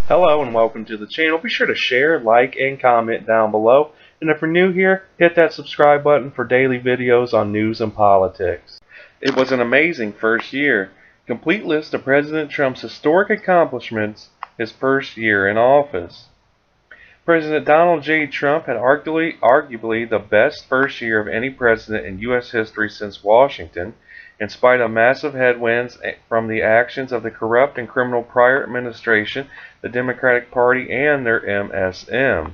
Hello and welcome to the channel. Be sure to share, like, and comment down below. And if you're new here, hit that subscribe button for daily videos on news and politics. It was an amazing first year. Complete list of President Trump's historic accomplishments his first year in office. President Donald J. Trump had arguably the best first year of any president in U.S. history since Washington, in spite of massive headwinds from the actions of the corrupt and criminal prior administration, the Democratic Party, and their MSM.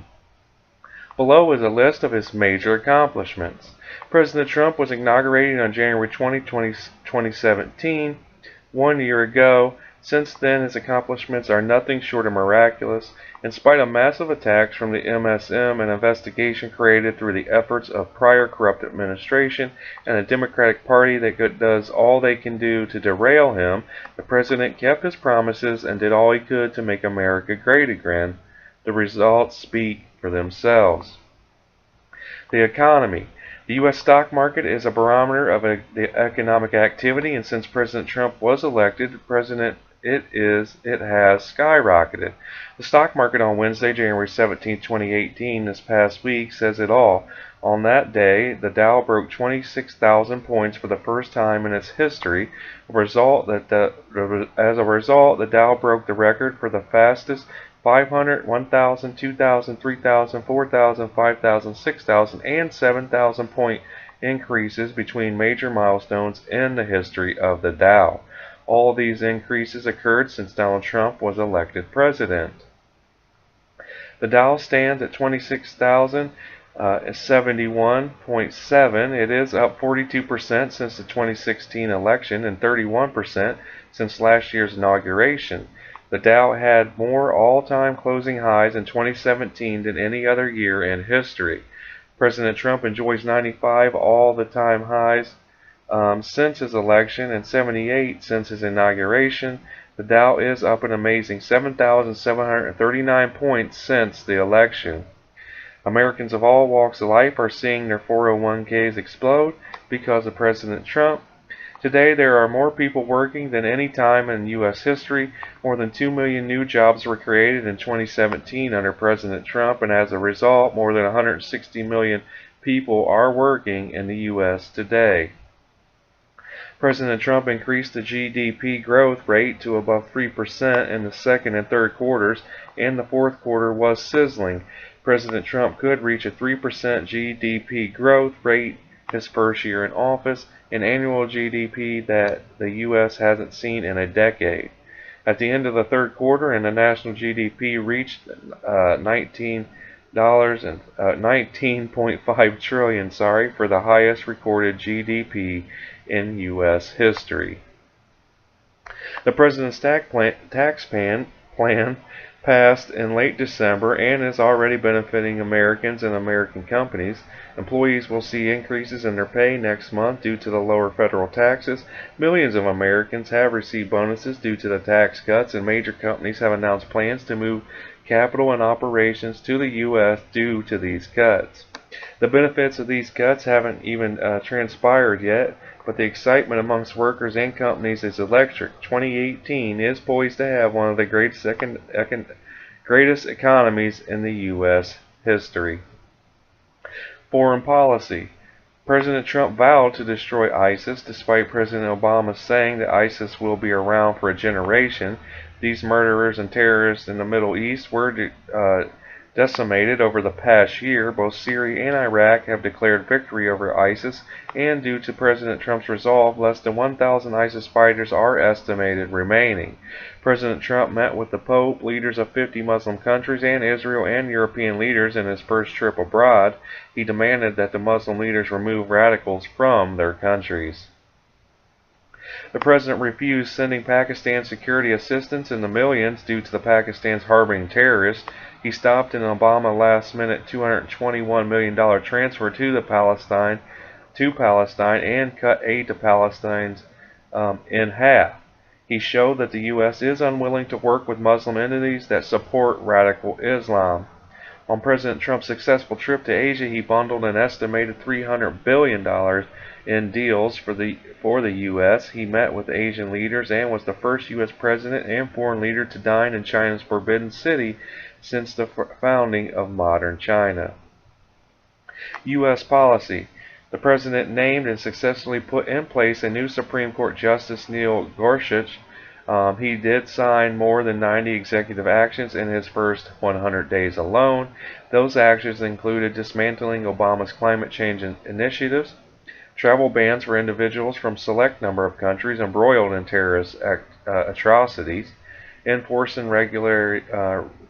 Below is a list of his major accomplishments. President Trump was inaugurated on January 20, 2017, 1 year ago. Since then, his accomplishments are nothing short of miraculous. In spite of massive attacks from the MSM, an investigation created through the efforts of prior corrupt administration and a Democratic Party that does all they can do to derail him, the president kept his promises and did all he could to make America great again. The results speak for themselves. The economy. The U.S. stock market is a barometer of the economic activity, and since President Trump was elected it has skyrocketed. The stock market on Wednesday, January 17, 2018, this past week, says it all. On that day, the Dow broke 26,000 points for the first time in its history. As a result, the Dow broke the record for the fastest 500, 1,000, 2,000, 3,000, 4,000, 5,000, 6,000, and 7,000 point increases between major milestones in the history of the Dow. All of these increases occurred since Donald Trump was elected president. The Dow stands at 26,071.7. It is up 42% since the 2016 election and 31% since last year's inauguration. The Dow had more all-time closing highs in 2017 than any other year in history. President Trump enjoys 95 all-the-time highs since his election and 78 since his inauguration. The Dow is up an amazing 7,739 points since the election. Americans of all walks of life are seeing their 401ks explode because of President Trump. Today there are more people working than any time in U.S. history. More than 2 million new jobs were created in 2017 under President Trump, and as a result, more than 160 million people are working in the U.S. today. President Trump increased the GDP growth rate to above 3% in the second and third quarters, and the fourth quarter was sizzling. President Trump could reach a 3% GDP growth rate his first year in office, an annual GDP that the U.S. hasn't seen in a decade. At the end of the third quarter, and the national GDP reached $19.5 trillion, for the highest recorded GDP in U.S. history. The president's tax plan passed in late December and is already benefiting Americans and American companies. Employees will see increases in their pay next month due to the lower federal taxes. Millions of Americans have received bonuses due to the tax cuts, and major companies have announced plans to move capital and operations to the U.S. due to these cuts. The benefits of these cuts haven't even transpired yet, but the excitement amongst workers and companies is electric. 2018 is poised to have one of the greatest economies in the U.S. history. Foreign policy. President Trump vowed to destroy ISIS, despite President Obama saying that ISIS will be around for a generation. These murderers and terrorists in the Middle East were decimated over the past year. Both Syria and Iraq have declared victory over ISIS, and due to President Trump's resolve, less than 1,000 ISIS fighters are estimated remaining. President Trump met with the Pope, leaders of 50 Muslim countries, and Israel and European leaders in his first trip abroad. He demanded that the Muslim leaders remove radicals from their countries. The president refused sending Pakistan security assistance in the millions due to the Pakistan's harboring terrorists. He stopped an Obama last-minute $221 million transfer to Palestine and cut aid to Palestine in half. He showed that the U.S. is unwilling to work with Muslim entities that support radical Islam. On President Trump's successful trip to Asia, he bundled an estimated $300 billion in deals for the U.S. He met with Asian leaders and was the first U.S. president and foreign leader to dine in China's Forbidden City since the founding of modern China. U.S. policy. The president named and successfully put in place a new Supreme Court Justice, Neil Gorsuch. He did sign more than 90 executive actions in his first 100 days alone. Those actions included dismantling Obama's climate change initiatives, travel bans for individuals from select number of countries embroiled in terrorist atrocities, enforcing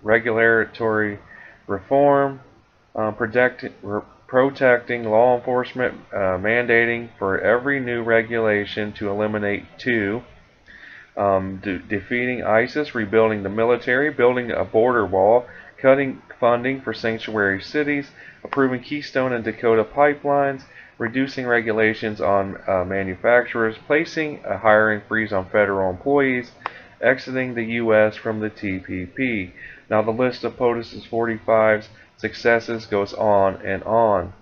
regulatory reform, protecting law enforcement, mandating for every new regulation to eliminate two, defeating ISIS, rebuilding the military, building a border wall, cutting funding for sanctuary cities, approving Keystone and Dakota pipelines, reducing regulations on manufacturers, placing a hiring freeze on federal employees, exiting the U.S. from the TPP. Now the list of POTUS's 45 successes goes on and on.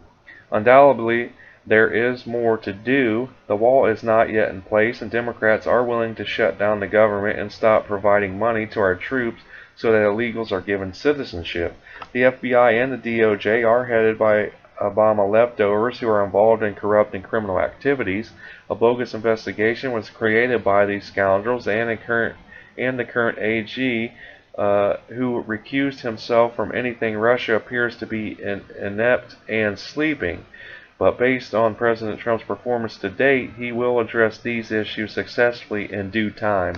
Undoubtedly, there is more to do. The wall is not yet in place, and Democrats are willing to shut down the government and stop providing money to our troops so that illegals are given citizenship. The FBI and the DOJ are headed by Obama leftovers who are involved in corrupt and criminal activities. A bogus investigation was created by these scoundrels and the current AG, who recused himself from anything Russia, appears to be inept and sleeping. But based on President Trump's performance to date, he will address these issues successfully in due time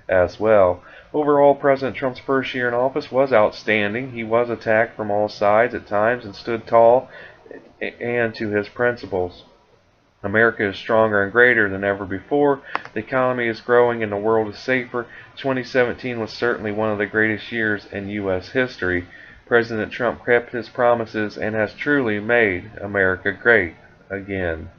as well. Overall, President Trump's first year in office was outstanding. He was attacked from all sides at times and stood tall and to his principles. America is stronger and greater than ever before. The economy is growing and the world is safer. 2017 was certainly one of the greatest years in U.S. history. President Trump kept his promises and has truly made America great again.